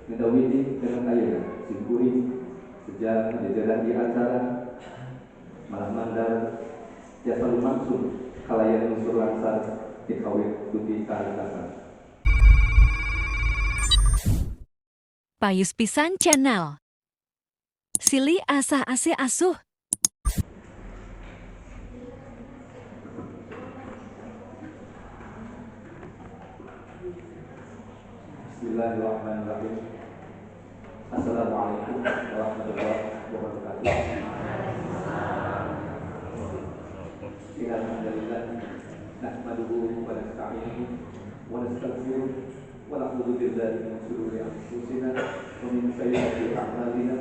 ngedawiti dengan ayana singkuring sejak jajaran di acara malah mandar jasa lumangsung kalayan unsur langsar dikawit putih kalakasan. Payus Pisan Channel. Silih asa ase asuh. Bismillahirrahmanirrahim. Assalamualaikum warahmatullahi wabarakatuh. Alhamdulillah nahmaduhu wa nasta'inuhu wa nastaghfiruh wa na'udzu billahi min shururi anfusina wa min sayyiati a'malina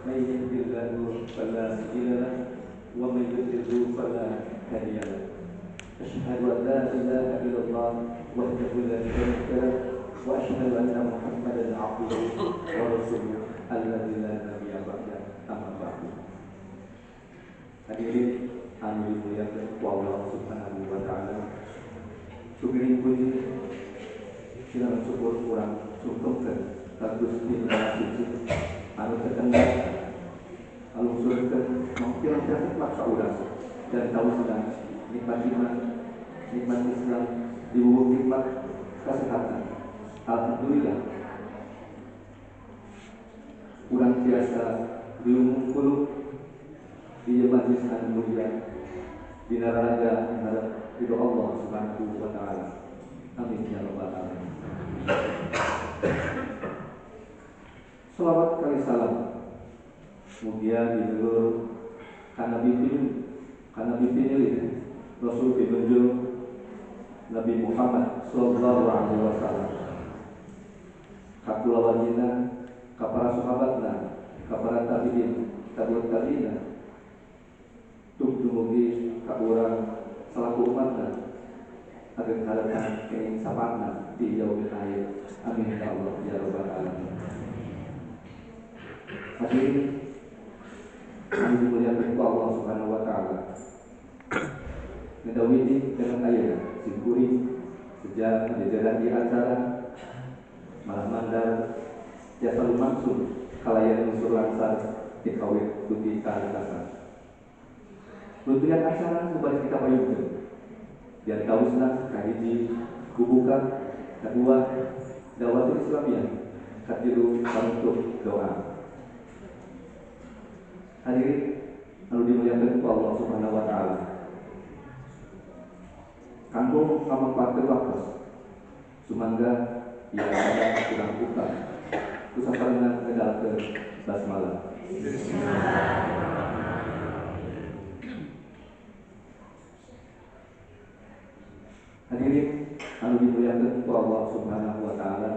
may yahdihillahu fala mudilla lahu wa may yudlil fala hadiya lahu. Asyhadu an la ilaha illallah wahdahu la syarika lahu wa asyhadu anna Muhammadan 'abduhu wa rasuluhu alladzi la nabiyya ba'dahu amma ba'du. Hadirin anu dimuliakan ku Allah Subhanahu wa taala. Sugiring puji silang syukur kurang sungkemkeun ka Gusti Allah suci anu terkenal anu surkeun mangpil nikmat ka urang dan tausidan nikmat iman, nikmat Islam, diwuh nikmat kesehatan. Alhamdulillah urang biasa diumumkeun di majlis anu mulia di neraka harap ridho Allah Subhanahu wa taala. Amin ya rabbal alamin. Salawat kali salam mugia diulur kana Nabi pinilih Rasul pinunjuk Nabi Muhammad sallallahu alaihi wasallam. Kakulawajina ka para sahabatna, ka para tabi'in, tabi'ut tabi'in dumugi ka urang selaku umatna agar harapan keing sapana di yaumil akhir. Amin ya Allah ya rabbal alamin. Hadirin kami dimuliakan Allah Subhanahu wa taala. Ngedawiti dengan ayana singkuring sejak jajaran di acara malah mandar jasa lumangsung kalayan unsur langsar dikawit putih kalakasan. Tujuan acara supaya kita payungkeun. Biar kausna kahiji kubuka, kedua dawatul Islamiyah, katilu panutup doa. Hadirin anu dimuliakan Allah Subhanahu wa taala. Kanggo pamangpakeun waktos. Sumangga ia ada kurang buka. Kusaparengan ngedalakeun basmalah. Hadirin anu dimuliakan Allah Subhanahu wa taala,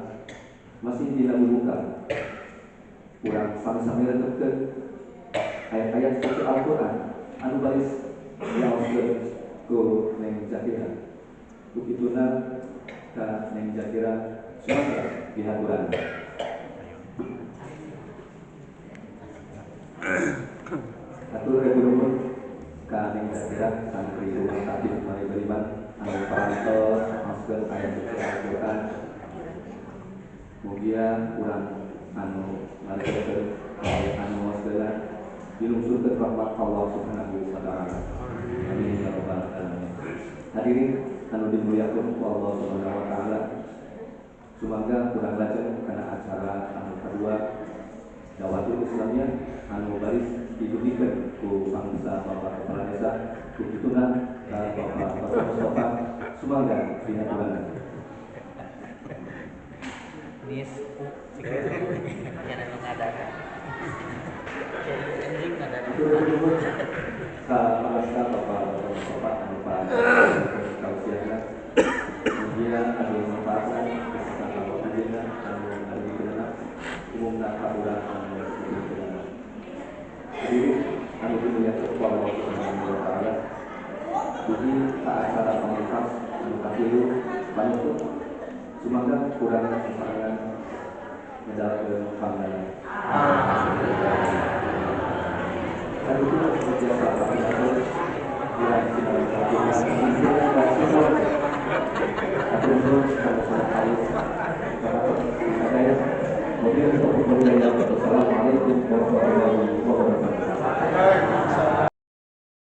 masih dina buka urang sami-sami retepkeun ayat-ayat suci Al-Qur'an anu baris diaoskeun ku Neng Zakira. Begituna ka Neng Zakira sumangga dihaburan. Atur rebu-rebu ka Neng Zakira santri aktif mari beriman anu parantos maskeun ayat suci Al-Qur'an. Mugia urang anu ngarekeun ayat anu wasgelan dilungsurkeun rahmat Allah Subhanahu wa taala. Amin ya rabbal alamin. Hadirin anu dimuliakan Allah Subhanahu wa taala. Sumangga urang lajeng kana acara anu kedua dawatul Islamiyah anu baris didudikeun ku bangsa Bapak Kepala Desa Kututuna Bapak Mustafa sumangga dina bulan. Nis yang mengadakan anjing mengadakan bangsa Bapak Mustafa anu kausiana kemudian anu mempasa kesana Bapak Dina anu dikeunana umumna ka urang anu dikeunana. Hadirin anu dimuliakan Allah Subhanahu wa taala. Dugi ka acara pamungkas anu kapilu panutup sumangga kurang kesarangan ngedalakeun panggilan. Dan itu berjasa pada Allah yang kita lakukan semua. Atau kalau saya tahu bahwa ada Wassalamualaikum warahmatullahi